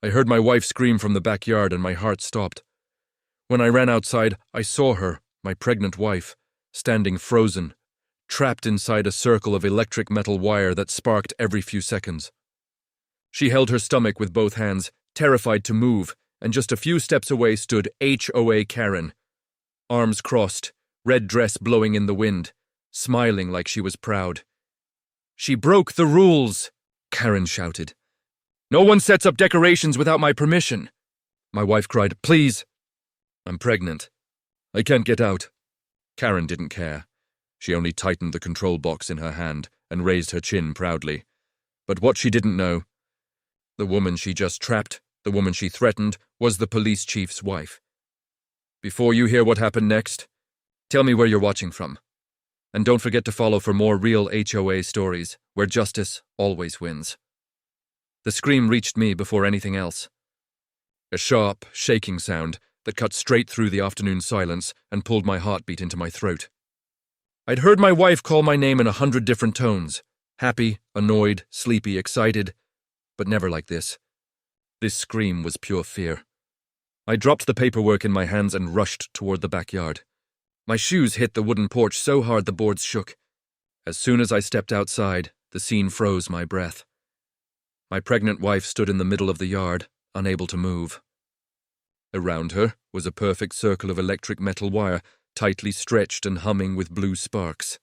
I heard my wife scream from the backyard and my heart stopped. When I ran outside, I saw her, my pregnant wife, standing frozen, trapped inside a circle of electric metal wire that sparked every few seconds. She held her stomach with both hands, terrified to move, and just a few steps away stood HOA Karen, arms crossed, red dress blowing in the wind, smiling like she was proud. "She broke the rules," Karen shouted. "No one sets up decorations without my permission." My wife cried, "Please." "I'm pregnant. I can't get out." Karen didn't care. She only tightened the control box in her hand and raised her chin proudly. But what she didn't know, the woman she just trapped, the woman she threatened, was the police chief's wife. Before you hear what happened next, tell me where you're watching from. And don't forget to follow for more real HOA stories, where justice always wins. The scream reached me before anything else. A sharp, shaking sound that cut straight through the afternoon silence and pulled my heartbeat into my throat. I'd heard my wife call my name in 100 different tones, happy, annoyed, sleepy, excited, but never like this. This scream was pure fear. I dropped the paperwork in my hands and rushed toward the backyard. My shoes hit the wooden porch so hard the boards shook. As soon as I stepped outside, the scene froze my breath. My pregnant wife stood in the middle of the yard, unable to move. Around her was a perfect circle of electric metal wire, tightly stretched and humming with blue sparks.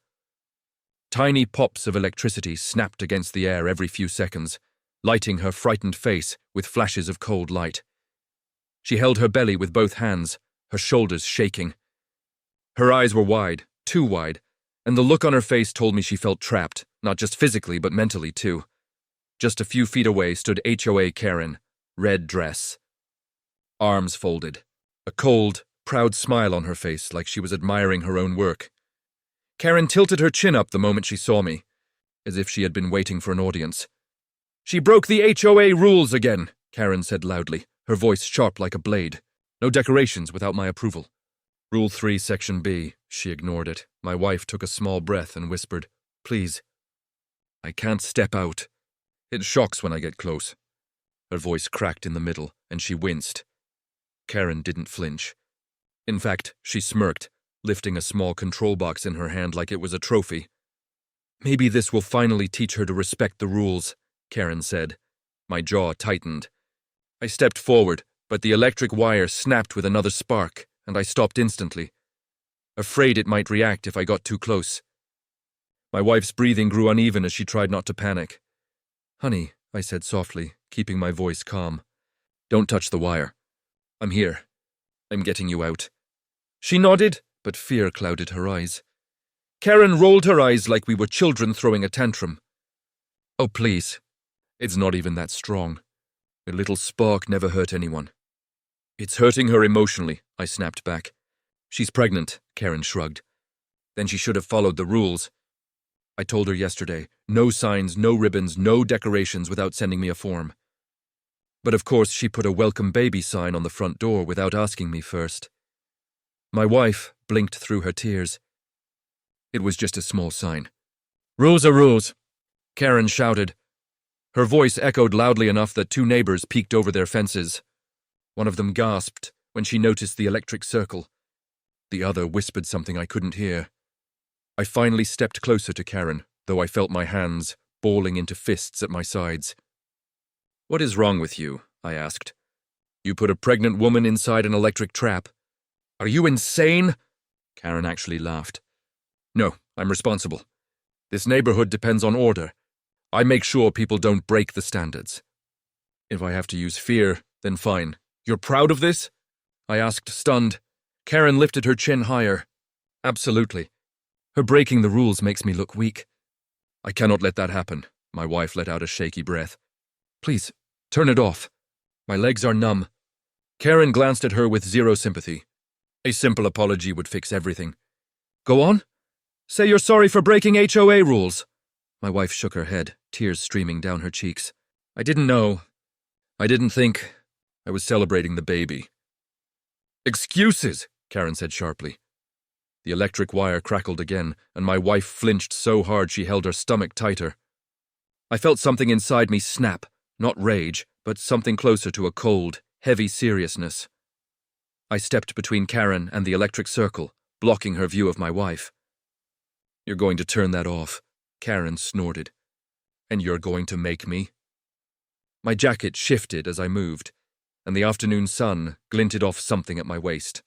Tiny pops of electricity snapped against the air every few seconds, lighting her frightened face with flashes of cold light. She held her belly with both hands, her shoulders shaking. Her eyes were wide, too wide, and the look on her face told me she felt trapped, not just physically but mentally too. Just a few feet away stood HOA Karen, red dress. Arms folded, a cold, proud smile on her face like she was admiring her own work. Karen tilted her chin up the moment she saw me, as if she had been waiting for an audience. "She broke the HOA rules again," Karen said loudly, her voice sharp like a blade. "No decorations without my approval." "Rule 3, Section B." She ignored it. My wife took a small breath and whispered, "Please." "I can't step out. It shocks when I get close." Her voice cracked in the middle, and she winced. Karen didn't flinch. In fact, she smirked, lifting a small control box in her hand like it was a trophy. "Maybe this will finally teach her to respect the rules," Karen said. My jaw tightened. I stepped forward, but the electric wire snapped with another spark, and I stopped instantly, afraid it might react if I got too close. My wife's breathing grew uneven as she tried not to panic. "Honey," I said softly, keeping my voice calm. "Don't touch the wire. I'm here. I'm getting you out." She nodded, but fear clouded her eyes. Karen rolled her eyes like we were children throwing a tantrum. "Oh, please. It's not even that strong. A little spark never hurt anyone." "It's hurting her emotionally," I snapped back. "She's pregnant," Karen shrugged. "Then she should have followed the rules. I told her yesterday, no signs, no ribbons, no decorations without sending me a form. But of course she put a welcome baby sign on the front door without asking me first." My wife blinked through her tears. "It was just a small sign." "Rules are rules," Karen shouted. Her voice echoed loudly enough that 2 neighbors peeked over their fences. One of them gasped when she noticed the electric circle. The other whispered something I couldn't hear. I finally stepped closer to Karen, though I felt my hands balling into fists at my sides. "What is wrong with you?" I asked. "You put a pregnant woman inside an electric trap." "Are you insane?" Karen actually laughed. "No, I'm responsible. This neighborhood depends on order. I make sure people don't break the standards. If I have to use fear, then fine. You're proud of this?" I asked, stunned. Karen lifted her chin higher. "Absolutely. Her breaking the rules makes me look weak." "I cannot let that happen." My wife let out a shaky breath. "Please, turn it off. My legs are numb." Karen glanced at her with zero sympathy. A simple apology would fix everything. "Go on. Say you're sorry for breaking HOA rules." My wife shook her head, tears streaming down her cheeks. "I didn't know. I didn't think. I was celebrating the baby." "Excuses," Karen said sharply. The electric wire crackled again, and my wife flinched so hard she held her stomach tighter. I felt something inside me snap, not rage, but something closer to a cold, heavy seriousness. I stepped between Karen and the electric circle, blocking her view of my wife. "You're going to turn that off," Karen snorted. "And you're going to make me?" My jacket shifted as I moved, and the afternoon sun glinted off something at my waist.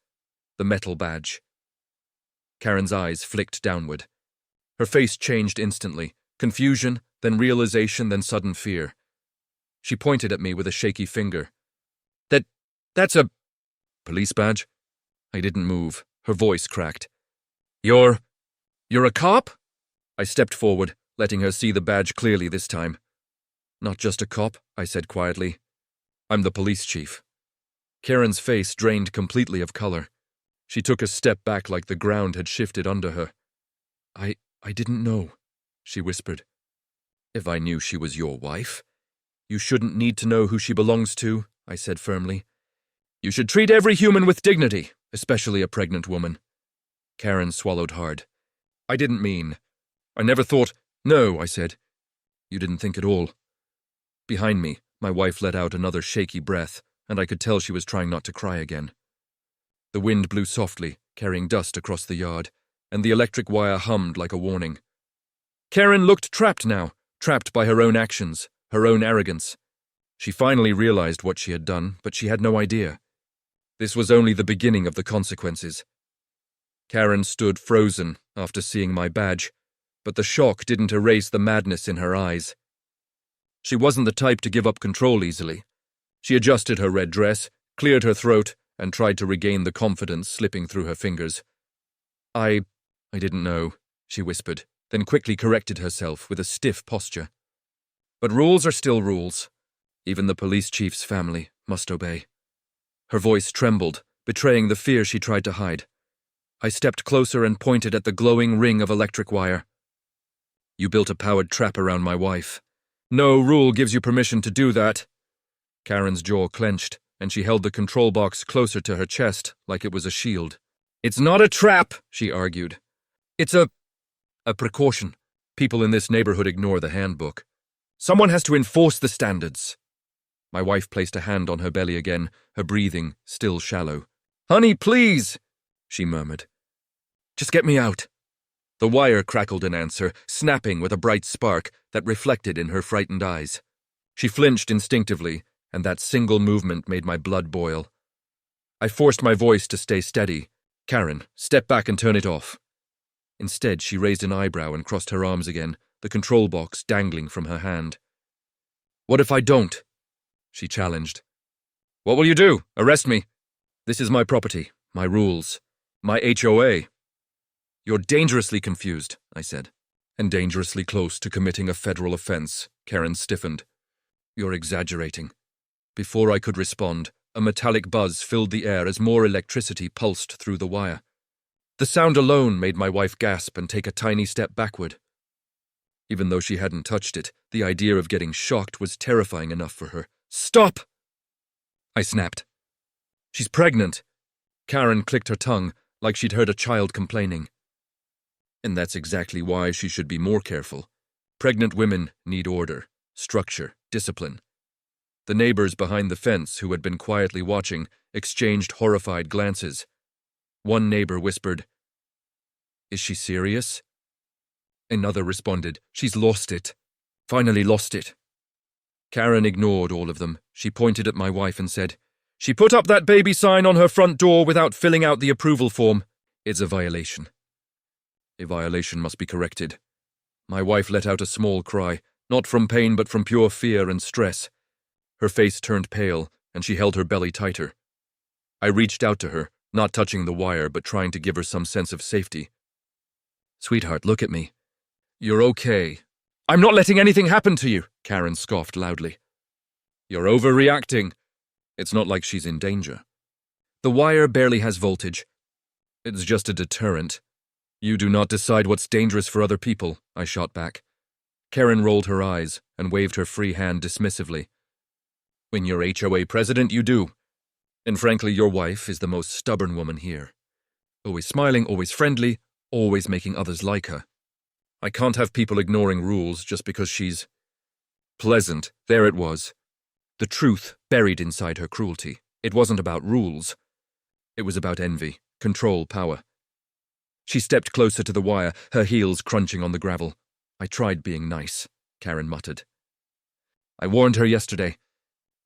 The metal badge. Karen's eyes flicked downward. Her face changed instantly. Confusion, then realization, then sudden fear. She pointed at me with a shaky finger. That's a police badge?" I didn't move. Her voice cracked. You're a cop?" I stepped forward, letting her see the badge clearly this time. "Not just a cop," I said quietly. "I'm the police chief." Karen's face drained completely of color. She took a step back like the ground had shifted under her. I didn't know," she whispered. "If I knew she was your wife." "You shouldn't need to know who she belongs to," I said firmly. "You should treat every human with dignity, especially a pregnant woman." Karen swallowed hard. "I didn't mean. I never thought—" "No," I said. "You didn't think at all." Behind me, my wife let out another shaky breath, and I could tell she was trying not to cry again. The wind blew softly, carrying dust across the yard, and the electric wire hummed like a warning. Karen looked trapped now, trapped by her own actions, her own arrogance. She finally realized what she had done, but she had no idea. This was only the beginning of the consequences. Karen stood frozen after seeing my badge, but the shock didn't erase the madness in her eyes. She wasn't the type to give up control easily. She adjusted her red dress, cleared her throat, and tried to regain the confidence slipping through her fingers. I didn't know," she whispered, then quickly corrected herself with a stiff posture. "But rules are still rules. Even the police chief's family must obey." Her voice trembled, betraying the fear she tried to hide. I stepped closer and pointed at the glowing ring of electric wire. "You built a powered trap around my wife. No rule gives you permission to do that." Karen's jaw clenched, and she held the control box closer to her chest like it was a shield. "It's not a trap," she argued. "It's a precaution. People in this neighborhood ignore the handbook. Someone has to enforce the standards." My wife placed a hand on her belly again, her breathing still shallow. "Honey, please," she murmured. "Just get me out." The wire crackled in answer, snapping with a bright spark that reflected in her frightened eyes. She flinched instinctively, and that single movement made my blood boil. I forced my voice to stay steady. "Karen, step back and turn it off." Instead, she raised an eyebrow and crossed her arms again, the control box dangling from her hand. "What if I don't?" she challenged. "What will you do? Arrest me?" "This is my property, my rules, my HOA." "You're dangerously confused," I said. "And dangerously close to committing a federal offense," Karen stiffened. "You're exaggerating." Before I could respond, a metallic buzz filled the air as more electricity pulsed through the wire. The sound alone made my wife gasp and take a tiny step backward. Even though she hadn't touched it, the idea of getting shocked was terrifying enough for her. "Stop!" I snapped. "She's pregnant." Karen clicked her tongue, like she'd heard a child complaining. "And that's exactly why she should be more careful. Pregnant women need order, structure, discipline." The neighbors behind the fence, who had been quietly watching, exchanged horrified glances. One neighbor whispered, "Is she serious?" Another responded, "She's lost it. Finally lost it." Karen ignored all of them. She pointed at my wife and said, "She put up that baby sign on her front door without filling out the approval form. It's a violation." A violation must be corrected. My wife let out a small cry, not from pain but from pure fear and stress. Her face turned pale, and she held her belly tighter. I reached out to her, not touching the wire but trying to give her some sense of safety. "Sweetheart, look at me." "You're okay." "I'm not letting anything happen to you," Karen scoffed loudly. "You're overreacting." "It's not like she's in danger." "The wire barely has voltage. It's just a deterrent." "You do not decide what's dangerous for other people," I shot back. Karen rolled her eyes and waved her free hand dismissively. "When you're HOA president, you do. And frankly, your wife is the most stubborn woman here. Always smiling, always friendly, always making others like her. I can't have people ignoring rules just because she's pleasant." There it was. The truth buried inside her cruelty. It wasn't about rules. It was about envy, control, power. She stepped closer to the wire, her heels crunching on the gravel. I tried being nice, Karen muttered. I warned her yesterday.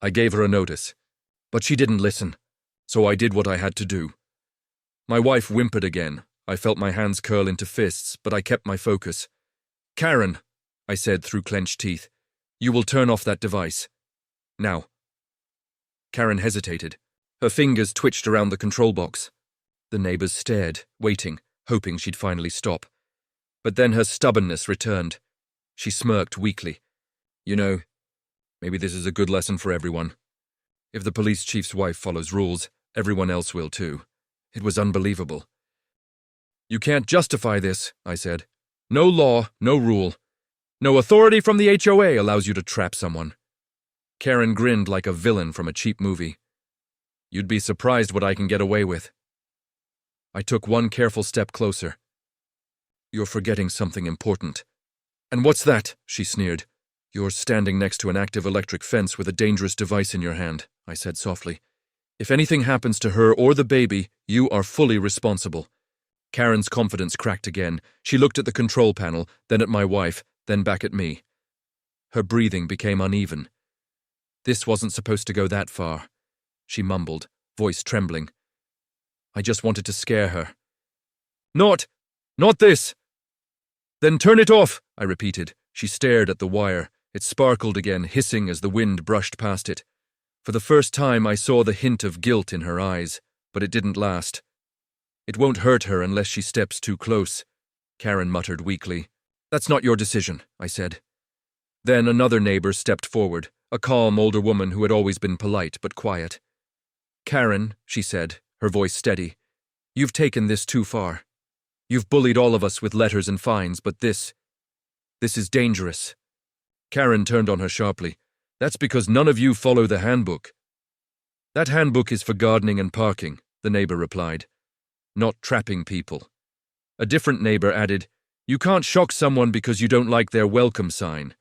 I gave her a notice. But she didn't listen, so I did what I had to do. My wife whimpered again. I felt my hands curl into fists, but I kept my focus. Karen, I said through clenched teeth, you will turn off that device. Now. Karen hesitated. Her fingers twitched around the control box. The neighbors stared, waiting, hoping she'd finally stop. But then her stubbornness returned. She smirked weakly. You know, maybe this is a good lesson for everyone. If the police chief's wife follows rules, everyone else will too. It was unbelievable. You can't justify this, I said. No law, no rule. No authority from the HOA allows you to trap someone. Karen grinned like a villain from a cheap movie. You'd be surprised what I can get away with. I took one careful step closer. You're forgetting something important. And what's that? She sneered. You're standing next to an active electric fence with a dangerous device in your hand, I said softly. If anything happens to her or the baby, you are fully responsible. Karen's confidence cracked again. She looked at the control panel, then at my wife, then back at me. Her breathing became uneven. This wasn't supposed to go that far, she mumbled, voice trembling. I just wanted to scare her. Not this! Then turn it off, I repeated. She stared at the wire. It sparkled again, hissing as the wind brushed past it. For the first time, I saw the hint of guilt in her eyes, but it didn't last. It won't hurt her unless she steps too close, Karen muttered weakly. That's not your decision, I said. Then another neighbor stepped forward, a calm older woman who had always been polite but quiet. Karen, she said, her voice steady, you've taken this too far. You've bullied all of us with letters and fines, but this is dangerous. Karen turned on her sharply. That's because none of you follow the handbook. That handbook is for gardening and parking, the neighbor replied. Not trapping people. A different neighbor added, you can't shock someone because you don't like their welcome sign.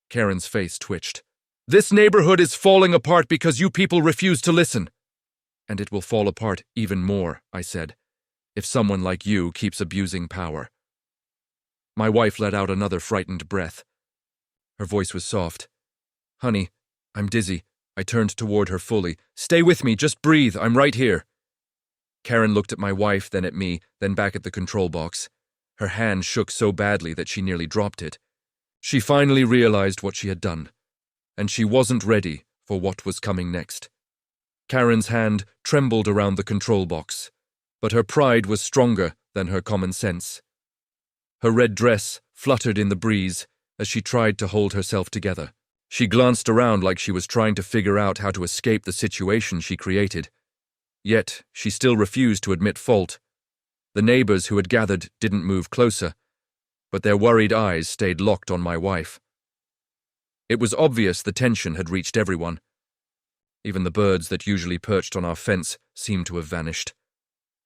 Karen's face twitched. This neighborhood is falling apart because you people refuse to listen. And it will fall apart even more, I said, if someone like you keeps abusing power. My wife let out another frightened breath. Her voice was soft. Honey, I'm dizzy. I turned toward her fully. Stay with me, just breathe, I'm right here. Karen looked at my wife, then at me, then back at the control box. Her hand shook so badly that she nearly dropped it. She finally realized what she had done, and she wasn't ready for what was coming next. Karen's hand trembled around the control box, but her pride was stronger than her common sense. Her red dress fluttered in the breeze as she tried to hold herself together. She glanced around like she was trying to figure out how to escape the situation she created. Yet, she still refused to admit fault. The neighbors who had gathered didn't move closer, but their worried eyes stayed locked on my wife. It was obvious the tension had reached everyone. Even the birds that usually perched on our fence seemed to have vanished,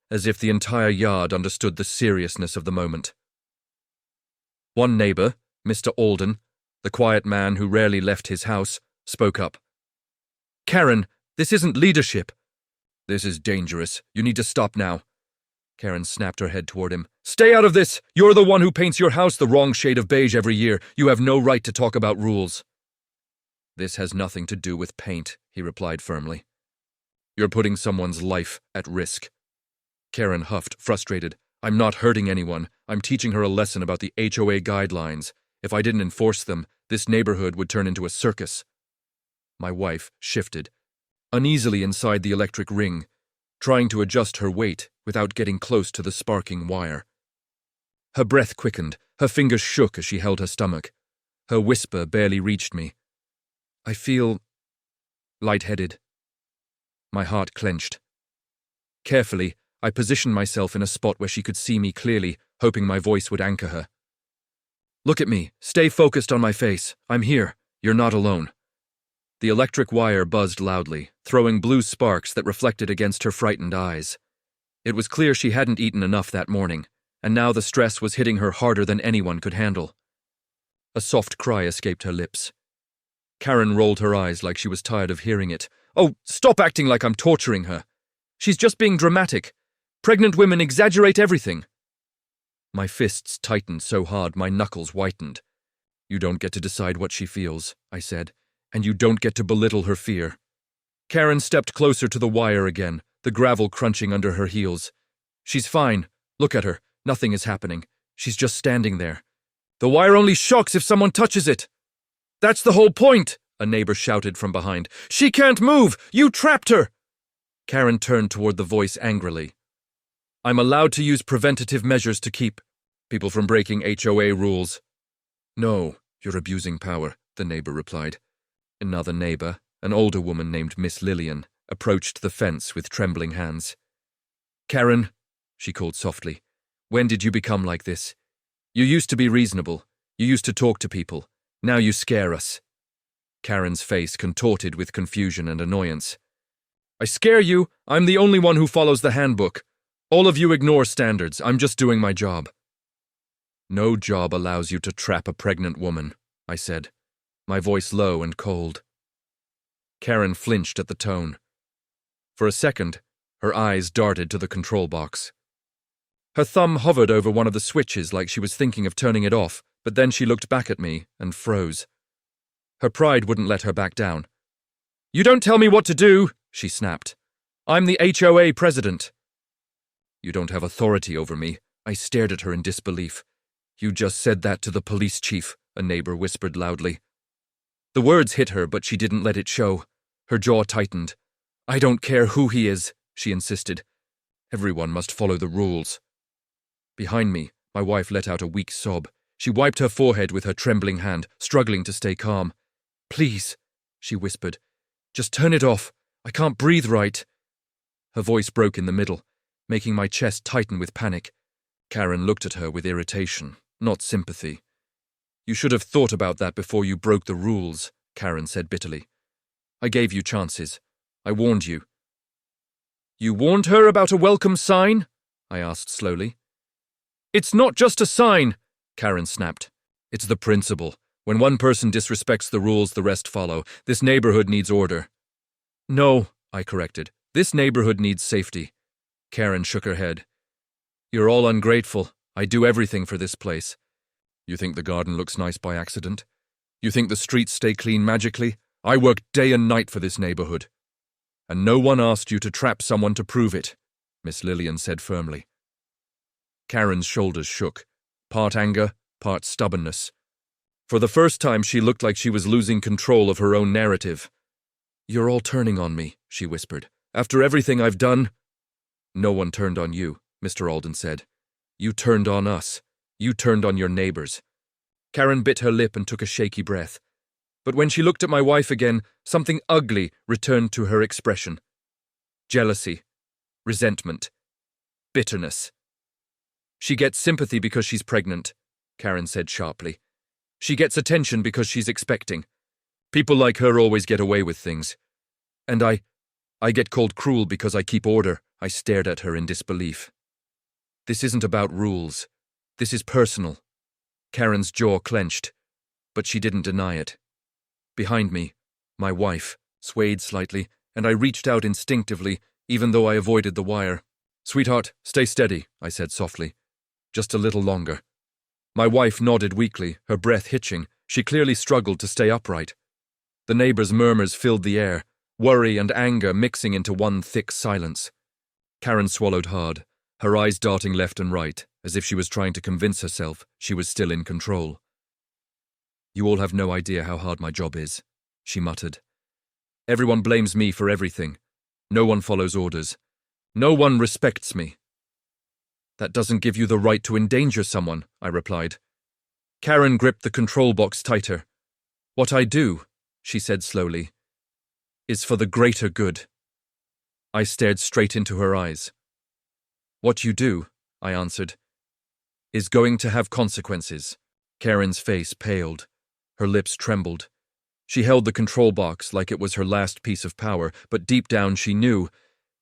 as if the entire yard understood the seriousness of the moment. One neighbor, Mr. Alden, the quiet man who rarely left his house, spoke up. Karen, this isn't leadership. This is dangerous. You need to stop now. Karen snapped her head toward him. Stay out of this! You're the one who paints your house the wrong shade of beige every year. You have no right to talk about rules. This has nothing to do with paint, he replied firmly. You're putting someone's life at risk. Karen huffed, frustrated. I'm not hurting anyone. I'm teaching her a lesson about the HOA guidelines. If I didn't enforce them, this neighborhood would turn into a circus. My wife shifted, uneasily inside the electric ring, trying to adjust her weight without getting close to the sparking wire. Her breath quickened, her fingers shook as she held her stomach. Her whisper barely reached me. I feel lightheaded. My heart clenched. Carefully, I positioned myself in a spot where she could see me clearly, hoping my voice would anchor her. Look at me. Stay focused on my face. I'm here. You're not alone. The electric wire buzzed loudly, throwing blue sparks that reflected against her frightened eyes. It was clear she hadn't eaten enough that morning, and now the stress was hitting her harder than anyone could handle. A soft cry escaped her lips. Karen rolled her eyes like she was tired of hearing it. "Oh, stop acting like I'm torturing her. She's just being dramatic. Pregnant women exaggerate everything." My fists tightened so hard my knuckles whitened. "You don't get to decide what she feels," I said, "and you don't get to belittle her fear." Karen stepped closer to the wire again, the gravel crunching under her heels. "She's fine. Look at her. Nothing is happening. She's just standing there. The wire only shocks if someone touches it." "That's the whole point," a neighbor shouted from behind. "She can't move! You trapped her!" Karen turned toward the voice angrily. "I'm allowed to use preventative measures to keep people from breaking HOA rules." "No, you're abusing power," the neighbor replied. Another neighbor, an older woman named Miss Lillian, approached the fence with trembling hands. "Karen," she called softly, "when did you become like this? You used to be reasonable. You used to talk to people. Now you scare us." Karen's face contorted with confusion and annoyance. "I scare you? I'm the only one who follows the handbook. All of you ignore standards. I'm just doing my job." "No job allows you to trap a pregnant woman," I said, my voice low and cold. Karen flinched at the tone. For a second, her eyes darted to the control box. Her thumb hovered over one of the switches like she was thinking of turning it off, but then she looked back at me and froze. Her pride wouldn't let her back down. "You don't tell me what to do," she snapped. "I'm the HOA president." "You don't have authority over me," I stared at her in disbelief. "You just said that to the police chief," a neighbor whispered loudly. The words hit her, but she didn't let it show. Her jaw tightened. "I don't care who he is," she insisted. "Everyone must follow the rules." Behind me, my wife let out a weak sob. She wiped her forehead with her trembling hand, struggling to stay calm. "Please," she whispered. "Just turn it off. I can't breathe right." Her voice broke in the middle, making my chest tighten with panic. Karen looked at her with irritation, not sympathy. "You should have thought about that before you broke the rules," Karen said bitterly. "I gave you chances. I warned you." "You warned her about a welcome sign?" I asked slowly. "It's not just a sign," Karen snapped. "It's the principle. When one person disrespects the rules, the rest follow. This neighborhood needs order." "No," I corrected. "This neighborhood needs safety." Karen shook her head. "You're all ungrateful. I do everything for this place. You think the garden looks nice by accident? You think the streets stay clean magically? I work day and night for this neighborhood. And no one asked you to trap someone to prove it," Miss Lillian said firmly. Karen's shoulders shook, part anger, part stubbornness. For the first time, she looked like she was losing control of her own narrative. "You're all turning on me," she whispered. "After everything I've done." "No one turned on you," Mr. Alden said. "You turned on us. You turned on your neighbors." Karen bit her lip and took a shaky breath. But when she looked at my wife again, something ugly returned to her expression. Jealousy, resentment, bitterness. "She gets sympathy because she's pregnant," Karen said sharply. "She gets attention because she's expecting. People like her always get away with things. And I get called cruel because I keep order." I stared at her in disbelief. "This isn't about rules. This is personal." Karen's jaw clenched, but she didn't deny it. Behind me, my wife swayed slightly, and I reached out instinctively, even though I avoided the wire. "Sweetheart, stay steady," I said softly. "Just a little longer." My wife nodded weakly, her breath hitching. She clearly struggled to stay upright. The neighbors' murmurs filled the air, worry and anger mixing into one thick silence. Karen swallowed hard, her eyes darting left and right, as if she was trying to convince herself she was still in control. "You all have no idea how hard my job is," she muttered. "Everyone blames me for everything. No one follows orders. No one respects me." "That doesn't give you the right to endanger someone," I replied. Karen gripped the control box tighter. "What I do," she said slowly, "is for the greater good." I stared straight into her eyes. "What you do," I answered, "is going to have consequences." Karen's face paled. Her lips trembled. She held the control box like it was her last piece of power, but deep down she knew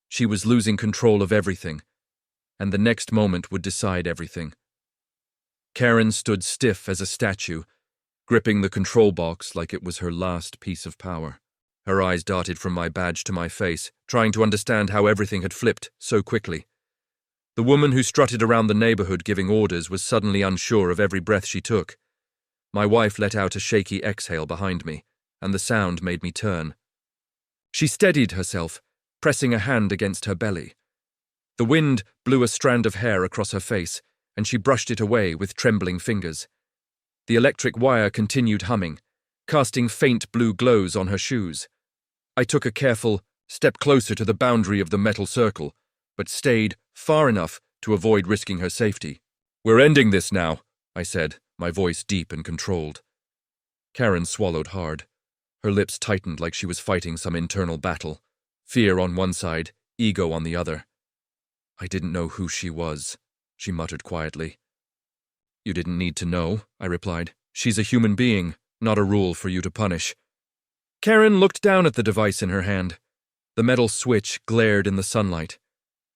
she was losing control of everything, and the next moment would decide everything. Karen stood stiff as a statue, gripping the control box like it was her last piece of power. Her eyes darted from my badge to my face, trying to understand how everything had flipped so quickly. The woman who strutted around the neighborhood giving orders was suddenly unsure of every breath she took. My wife let out a shaky exhale behind me, and the sound made me turn. She steadied herself, pressing a hand against her belly. The wind blew a strand of hair across her face, and she brushed it away with trembling fingers. The electric wire continued humming, casting faint blue glows on her shoes. I took a careful step closer to the boundary of the metal circle, but stayed far enough to avoid risking her safety. "We're ending this now," I said, my voice deep and controlled. Karen swallowed hard. Her lips tightened like she was fighting some internal battle, fear on one side, ego on the other. "I didn't know who she was," she muttered quietly. "You didn't need to know," I replied. "She's a human being, not a rule for you to punish." Karen looked down at the device in her hand. The metal switch glared in the sunlight.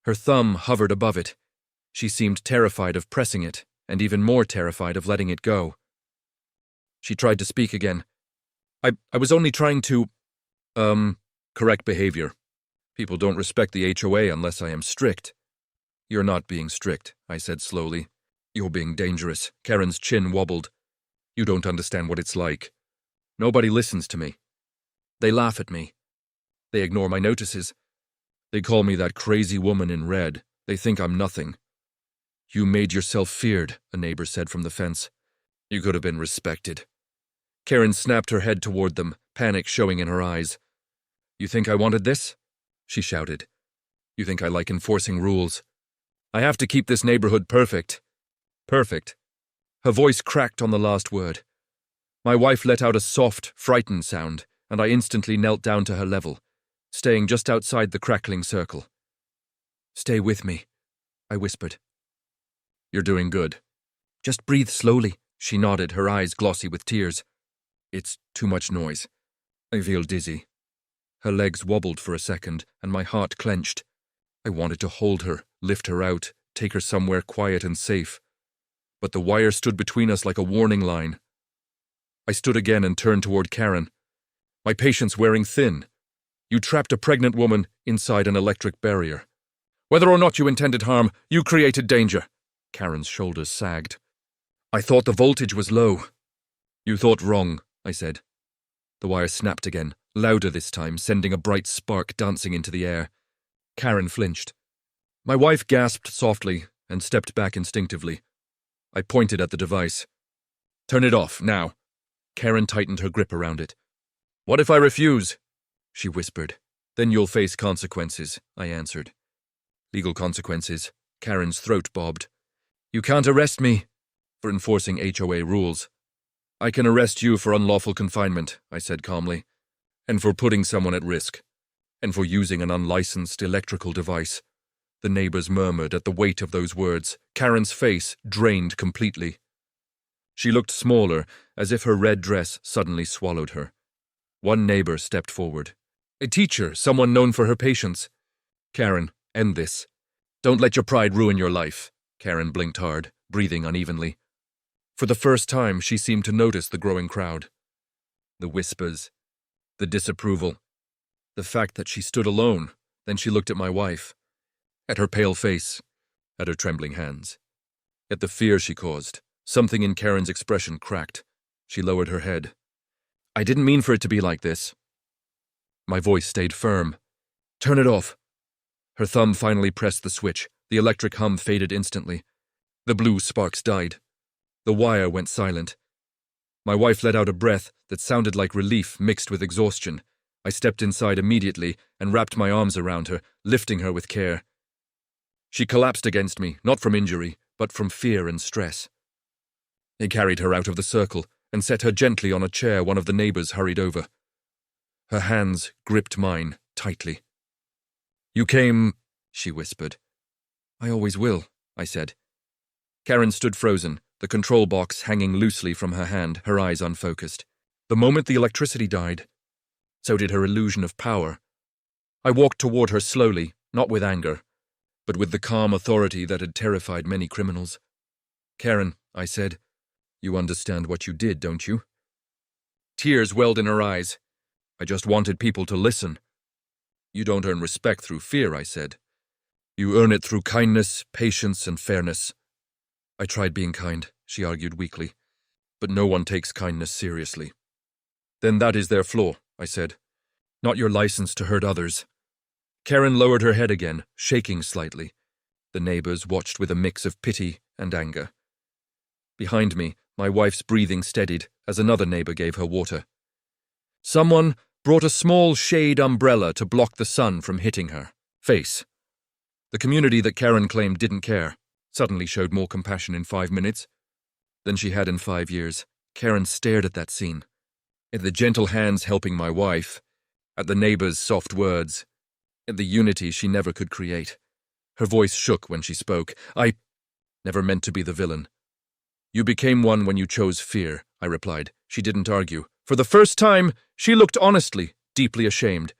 Her thumb hovered above it. She seemed terrified of pressing it, and even more terrified of letting it go. She tried to speak again. I was only trying to, correct behavior. People don't respect the HOA unless I am strict." "You're not being strict," I said slowly. "You're being dangerous." Karen's chin wobbled. "You don't understand what it's like. Nobody listens to me. They laugh at me. They ignore my notices. They call me that crazy woman in red. They think I'm nothing." "You made yourself feared," a neighbor said from the fence. "You could have been respected." Karen snapped her head toward them, panic showing in her eyes. "You think I wanted this?" she shouted. "You think I like enforcing rules? I have to keep this neighborhood perfect." "Perfect." Her voice cracked on the last word. My wife let out a soft, frightened sound, and I instantly knelt down to her level, staying just outside the crackling circle. "Stay with me," I whispered. "You're doing good." "Just breathe slowly," she nodded, her eyes glossy with tears. "It's too much noise. I feel dizzy." Her legs wobbled for a second, and my heart clenched. I wanted to hold her, lift her out, take her somewhere quiet and safe. But the wire stood between us like a warning line. I stood again and turned toward Karen. "My patient's wearing thin. You trapped a pregnant woman inside an electric barrier. Whether or not you intended harm, you created danger." Karen's shoulders sagged. "I thought the voltage was low." "You thought wrong," I said. The wire snapped again, louder this time, sending a bright spark dancing into the air. Karen flinched. My wife gasped softly and stepped back instinctively. I pointed at the device. "Turn it off, now." Karen tightened her grip around it. "What if I refuse?" she whispered. "Then you'll face consequences," I answered. "Legal consequences." Karen's throat bobbed. "You can't arrest me for enforcing HOA rules." "I can arrest you for unlawful confinement," I said calmly, "and for putting someone at risk, and for using an unlicensed electrical device." The neighbors murmured at the weight of those words. Karen's face drained completely. She looked smaller, as if her red dress suddenly swallowed her. One neighbor stepped forward. "A teacher, someone known for her patience." "Karen, end this. Don't let your pride ruin your life." Karen blinked hard, breathing unevenly. For the first time, she seemed to notice the growing crowd. The whispers, the disapproval, the fact that she stood alone. Then she looked at my wife, at her pale face, at her trembling hands, at the fear she caused. Something in Karen's expression cracked. She lowered her head. "I didn't mean for it to be like this." My voice stayed firm. "Turn it off." Her thumb finally pressed the switch. The electric hum faded instantly. The blue sparks died. The wire went silent. My wife let out a breath that sounded like relief mixed with exhaustion. I stepped inside immediately and wrapped my arms around her, lifting her with care. She collapsed against me, not from injury, but from fear and stress. I carried her out of the circle and set her gently on a chair one of the neighbors hurried over. Her hands gripped mine tightly. "You came," she whispered. "I always will," I said. Karen stood frozen, the control box hanging loosely from her hand, her eyes unfocused. The moment the electricity died, so did her illusion of power. I walked toward her slowly, not with anger, but with the calm authority that had terrified many criminals. "Karen," I said, "you understand what you did, don't you? Tears welled in her eyes. I just wanted people to listen. You don't earn respect through fear, I said. You earn it through kindness, patience, and fairness. I tried being kind, she argued weakly, but no one takes kindness seriously. Then that is their flaw, I said, not your license to hurt others. Karen lowered her head again, shaking slightly. The neighbors watched with a mix of pity and anger. Behind me, my wife's breathing steadied as another neighbor gave her water. Someone brought a small shade umbrella to block the sun from hitting her face. The community that Karen claimed didn't care suddenly showed more compassion in 5 minutes than she had in 5 years. Karen stared at that scene, at the gentle hands helping my wife, at the neighbors' soft words, at the unity she never could create. Her voice shook when she spoke. I never meant to be the villain. You became one when you chose fear, I replied. She didn't argue. For the first time, she looked honestly, deeply ashamed.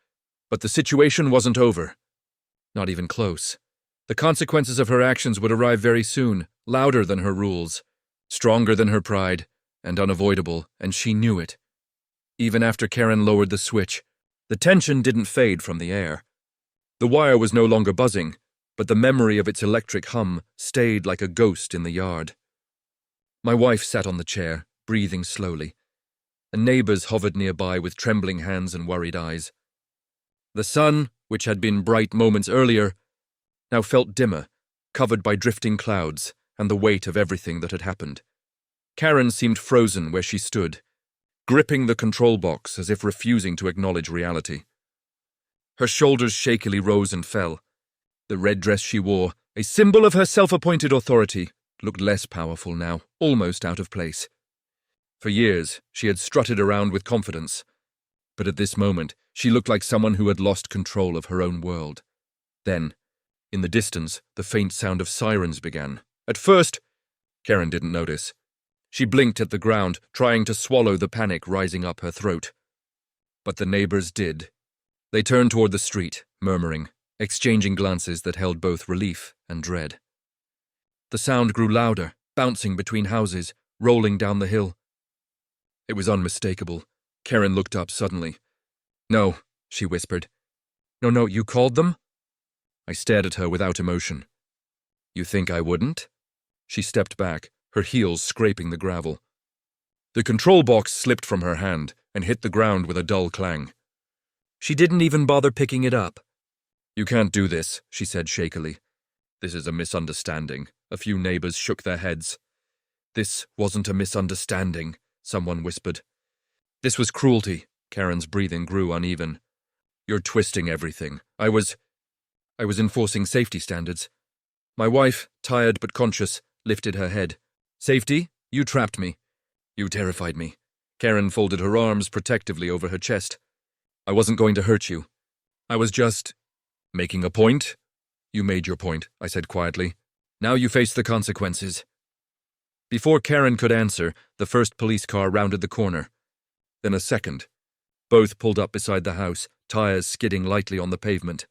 But the situation wasn't over. Not even close. The consequences of her actions would arrive very soon, louder than her rules, stronger than her pride, and unavoidable, and she knew it. Even after Karen lowered the switch, the tension didn't fade from the air. The wire was no longer buzzing, but the memory of its electric hum stayed like a ghost in the yard. My wife sat on the chair, breathing slowly, and neighbors hovered nearby with trembling hands and worried eyes. The sun, which had been bright moments earlier, now felt dimmer, covered by drifting clouds and the weight of everything that had happened. Karen seemed frozen where she stood, gripping the control box as if refusing to acknowledge reality. Her shoulders shakily rose and fell. The red dress she wore, a symbol of her self-appointed authority, looked less powerful now, almost out of place. For years, she had strutted around with confidence, but at this moment, she looked like someone who had lost control of her own world. Then, in the distance, the faint sound of sirens began. At first, Karen didn't notice. She blinked at the ground, trying to swallow the panic rising up her throat. But the neighbors did. They turned toward the street, murmuring, exchanging glances that held both relief and dread. The sound grew louder, bouncing between houses, rolling down the hill. It was unmistakable. Karen looked up suddenly. No, she whispered. No, you called them? I stared at her without emotion. You think I wouldn't? She stepped back, her heels scraping the gravel. The control box slipped from her hand and hit the ground with a dull clang. She didn't even bother picking it up. You can't do this, she said shakily. This is a misunderstanding. A few neighbors shook their heads. This wasn't a misunderstanding, someone whispered. This was cruelty. Karen's breathing grew uneven. You're twisting everything. I was enforcing safety standards. My wife, tired but conscious, lifted her head. Safety? You trapped me. You terrified me. Karen folded her arms protectively over her chest. I wasn't going to hurt you. I was just making a point. You made your point, I said quietly. Now you face the consequences. Before Karen could answer, the first police car rounded the corner. Then a second. Both pulled up beside the house, tires skidding lightly on the pavement.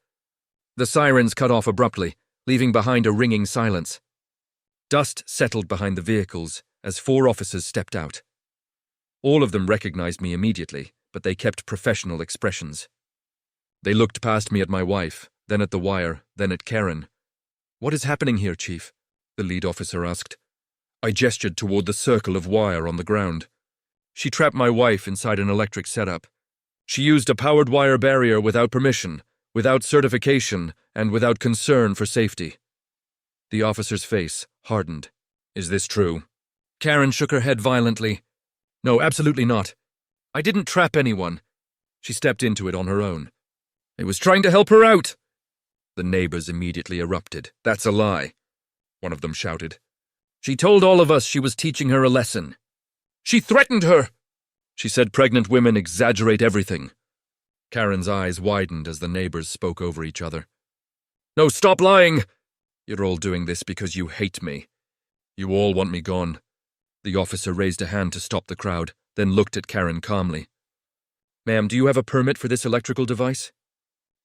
The sirens cut off abruptly, leaving behind a ringing silence. Dust settled behind the vehicles as 4 officers stepped out. All of them recognized me immediately, but they kept professional expressions. They looked past me at my wife, then at the wire, then at Karen. What is happening here, Chief? The lead officer asked. I gestured toward the circle of wire on the ground. She trapped my wife inside an electric setup. She used a powered wire barrier without permission, without certification, and without concern for safety. The officer's face hardened. Is this true? Karen shook her head violently. No, absolutely not. I didn't trap anyone. She stepped into it on her own. I was trying to help her out. The neighbors immediately erupted. That's a lie, one of them shouted. She told all of us she was teaching her a lesson. She threatened her. She said pregnant women exaggerate everything. Karen's eyes widened as the neighbors spoke over each other. No, stop lying! You're all doing this because you hate me. You all want me gone. The officer raised a hand to stop the crowd, then looked at Karen calmly. Ma'am, do you have a permit for this electrical device?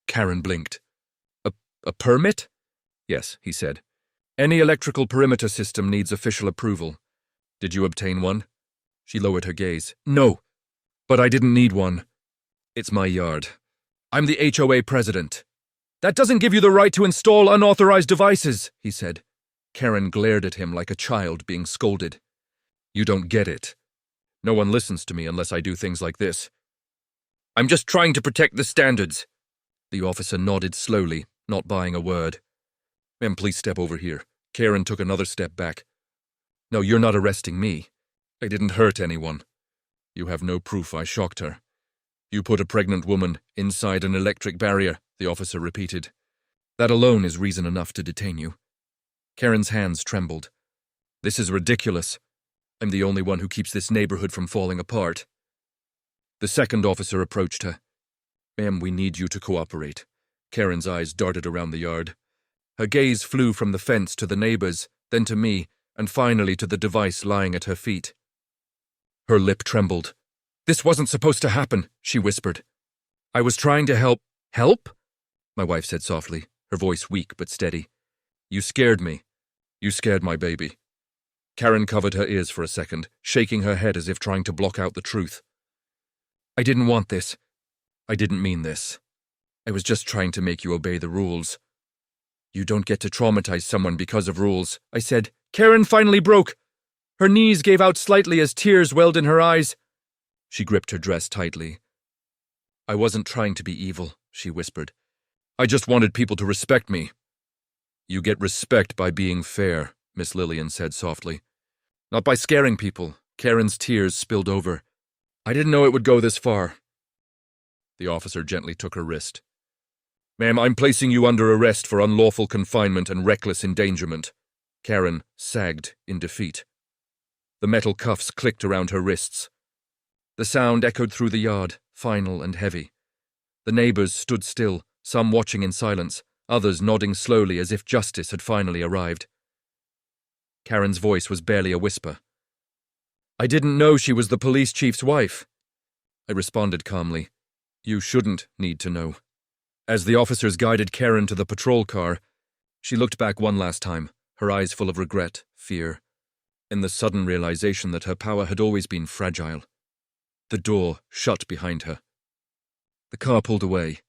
Karen blinked. A permit? Yes, he said. Any electrical perimeter system needs official approval. Did you obtain one? She lowered her gaze. No. But I didn't need one. It's my yard. I'm the HOA president. That doesn't give you the right to install unauthorized devices, he said. Karen glared at him like a child being scolded. You don't get it. No one listens to me unless I do things like this. I'm just trying to protect the standards. The officer nodded slowly, not buying a word. Ma'am, please step over here. Karen took another step back. No, you're not arresting me. I didn't hurt anyone. You have no proof I shocked her. You put a pregnant woman inside an electric barrier, the officer repeated. That alone is reason enough to detain you. Karen's hands trembled. This is ridiculous. I'm the only one who keeps this neighborhood from falling apart. The second officer approached her. Ma'am, we need you to cooperate. Karen's eyes darted around the yard. Her gaze flew from the fence to the neighbors, then to me, and finally to the device lying at her feet. Her lip trembled. This wasn't supposed to happen, she whispered. I was trying to help. Help? My wife said softly, her voice weak but steady. You scared me. You scared my baby. Karen covered her ears for a second, shaking her head as if trying to block out the truth. I didn't want this. I didn't mean this. I was just trying to make you obey the rules. You don't get to traumatize someone because of rules, I said. Karen finally broke. Her knees gave out slightly as tears welled in her eyes. She gripped her dress tightly. I wasn't trying to be evil, she whispered. I just wanted people to respect me. You get respect by being fair, Miss Lillian said softly. Not by scaring people. Karen's tears spilled over. I didn't know it would go this far. The officer gently took her wrist. Ma'am, I'm placing you under arrest for unlawful confinement and reckless endangerment. Karen sagged in defeat. The metal cuffs clicked around her wrists. The sound echoed through the yard, final and heavy. The neighbors stood still, some watching in silence, others nodding slowly as if justice had finally arrived. Karen's voice was barely a whisper. I didn't know she was the police chief's wife. I responded calmly. You shouldn't need to know. As the officers guided Karen to the patrol car, she looked back one last time, her eyes full of regret, fear, and the sudden realization that her power had always been fragile. The door shut behind her. The car pulled away,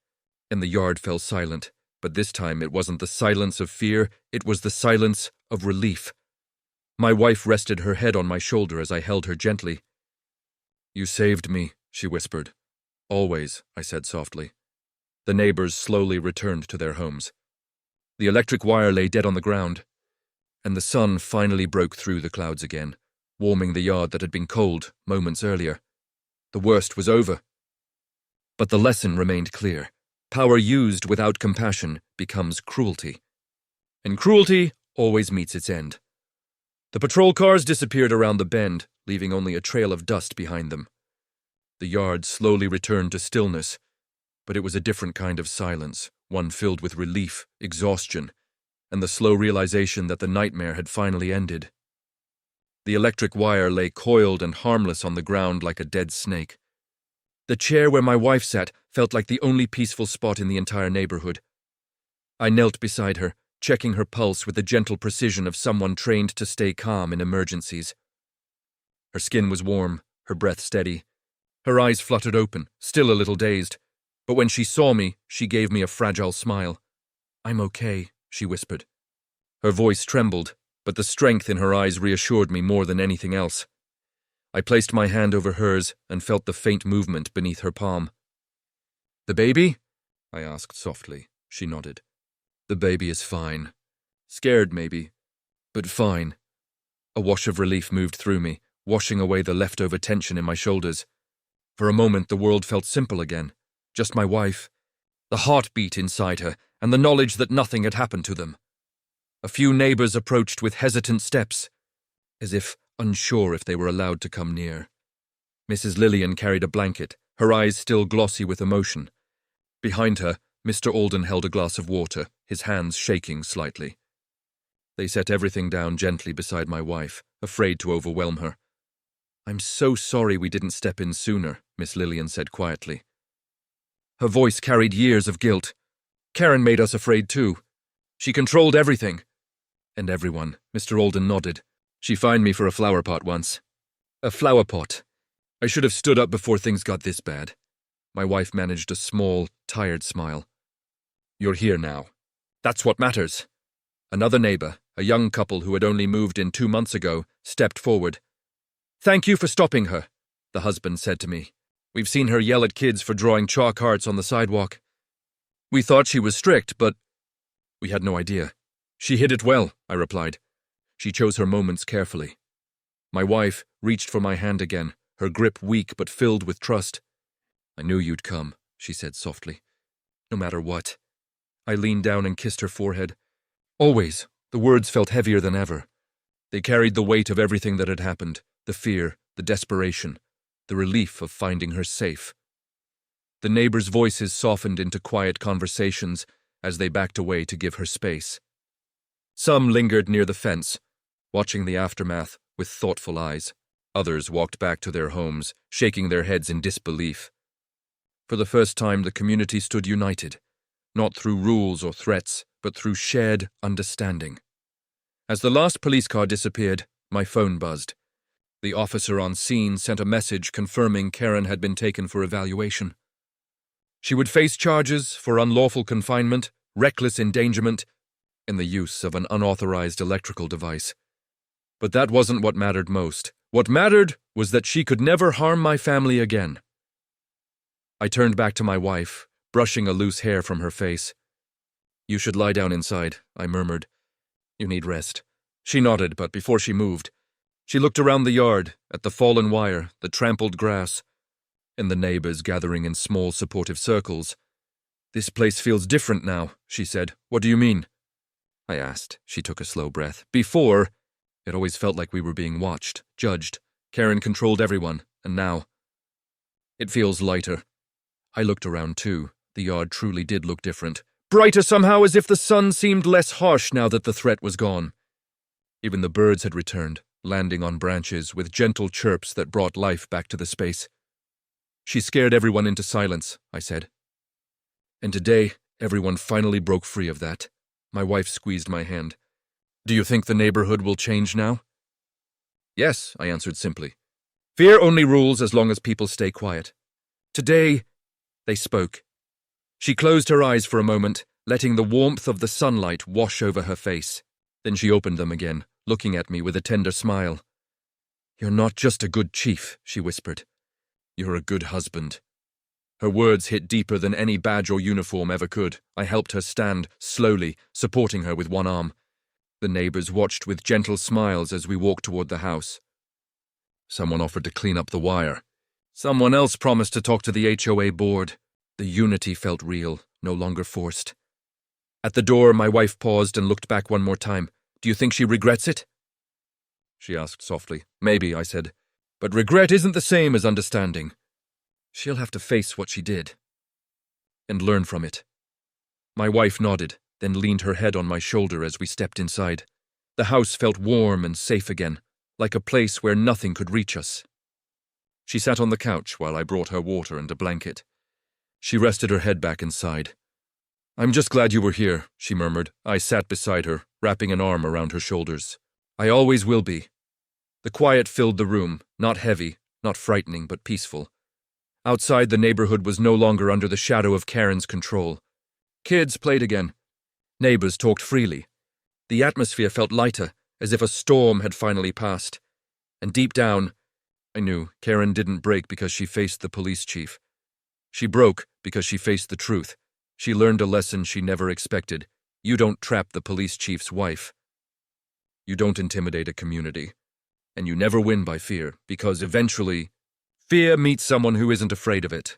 and the yard fell silent, but this time it wasn't the silence of fear, it was the silence of relief. My wife rested her head on my shoulder as I held her gently. You saved me, she whispered. Always, I said softly. The neighbors slowly returned to their homes. The electric wire lay dead on the ground, and the sun finally broke through the clouds again, warming the yard that had been cold moments earlier. The worst was over. But the lesson remained clear. Power used without compassion becomes cruelty. And cruelty always meets its end. The patrol cars disappeared around the bend, leaving only a trail of dust behind them. The yard slowly returned to stillness, but it was a different kind of silence, one filled with relief, exhaustion, and the slow realization that the nightmare had finally ended. The electric wire lay coiled and harmless on the ground like a dead snake. The chair where my wife sat felt like the only peaceful spot in the entire neighborhood. I knelt beside her, checking her pulse with the gentle precision of someone trained to stay calm in emergencies. Her skin was warm, her breath steady. Her eyes fluttered open, still a little dazed, but when she saw me, she gave me a fragile smile. I'm okay, she whispered. Her voice trembled, but the strength in her eyes reassured me more than anything else. I placed my hand over hers and felt the faint movement beneath her palm. The baby? I asked softly. She nodded. The baby is fine. Scared, maybe, but fine. A wash of relief moved through me, washing away the leftover tension in my shoulders. For a moment, the world felt simple again. Just my wife, the heartbeat inside her, and the knowledge that nothing had happened to them. A few neighbors approached with hesitant steps, as if unsure if they were allowed to come near. Mrs. Lillian carried a blanket, her eyes still glossy with emotion. Behind her, Mr. Alden held a glass of water, his hands shaking slightly. They set everything down gently beside my wife, afraid to overwhelm her. I'm so sorry we didn't step in sooner, Miss Lillian said quietly. Her voice carried years of guilt. Karen made us afraid too. She controlled everything. And everyone, Mr. Alden nodded. She fined me for a flower pot once. A flower pot. I should have stood up before things got this bad. My wife managed a small, tired smile. You're here now. That's what matters. Another neighbor, a young couple who had only moved in 2 months ago, stepped forward. Thank you for stopping her, the husband said to me. We've seen her yell at kids for drawing chalk hearts on the sidewalk. We thought she was strict, but we had no idea. She hid it well, I replied. She chose her moments carefully. My wife reached for my hand again, her grip weak but filled with trust. I knew you'd come, she said softly. No matter what. I leaned down and kissed her forehead. Always, the words felt heavier than ever. They carried the weight of everything that had happened, the fear, the desperation, the relief of finding her safe. The neighbors' voices softened into quiet conversations as they backed away to give her space. Some lingered near the fence, watching the aftermath with thoughtful eyes. Others walked back to their homes, shaking their heads in disbelief. For the first time, the community stood united, not through rules or threats, but through shared understanding. As the last police car disappeared, my phone buzzed. The officer on scene sent a message confirming Karen had been taken for evaluation. She would face charges for unlawful confinement, reckless endangerment, and the use of an unauthorized electrical device. But that wasn't what mattered most. What mattered was that she could never harm my family again. I turned back to my wife, brushing a loose hair from her face. You should lie down inside, I murmured. You need rest. She nodded, but before she moved, she looked around the yard, at the fallen wire, the trampled grass, and the neighbors gathering in small supportive circles. This place feels different now, she said. What do you mean? I asked. She took a slow breath. Before, it always felt like we were being watched, judged. Karen controlled everyone, and now it feels lighter. I looked around too. The yard truly did look different. Brighter somehow, as if the sun seemed less harsh now that the threat was gone. Even the birds had returned, landing on branches with gentle chirps that brought life back to the space. She scared everyone into silence, I said. And today, everyone finally broke free of that. My wife squeezed my hand. Do you think the neighborhood will change now? Yes, I answered simply. Fear only rules as long as people stay quiet. Today, they spoke. She closed her eyes for a moment, letting the warmth of the sunlight wash over her face. Then she opened them again, looking at me with a tender smile. You're not just a good chief, she whispered. You're a good husband. Her words hit deeper than any badge or uniform ever could. I helped her stand, slowly, supporting her with one arm. The neighbors watched with gentle smiles as we walked toward the house. Someone offered to clean up the wire. Someone else promised to talk to the HOA board. The unity felt real, no longer forced. At the door, my wife paused and looked back one more time. Do you think she regrets it? She asked softly. Maybe, I said. But regret isn't the same as understanding. She'll have to face what she did. And learn from it. My wife nodded, then leaned her head on my shoulder as we stepped inside. The house felt warm and safe again, like a place where nothing could reach us. She sat on the couch while I brought her water and a blanket. She rested her head back inside. I'm just glad you were here, she murmured. I sat beside her, wrapping an arm around her shoulders. I always will be. The quiet filled the room, not heavy, not frightening, but peaceful. Outside, the neighborhood was no longer under the shadow of Karen's control. Kids played again. Neighbors talked freely. The atmosphere felt lighter, as if a storm had finally passed. And deep down, I knew Karen didn't break because she faced the police chief. She broke because she faced the truth. She learned a lesson she never expected. You don't trap the police chief's wife. You don't intimidate a community. And you never win by fear, because eventually, fear meets someone who isn't afraid of it.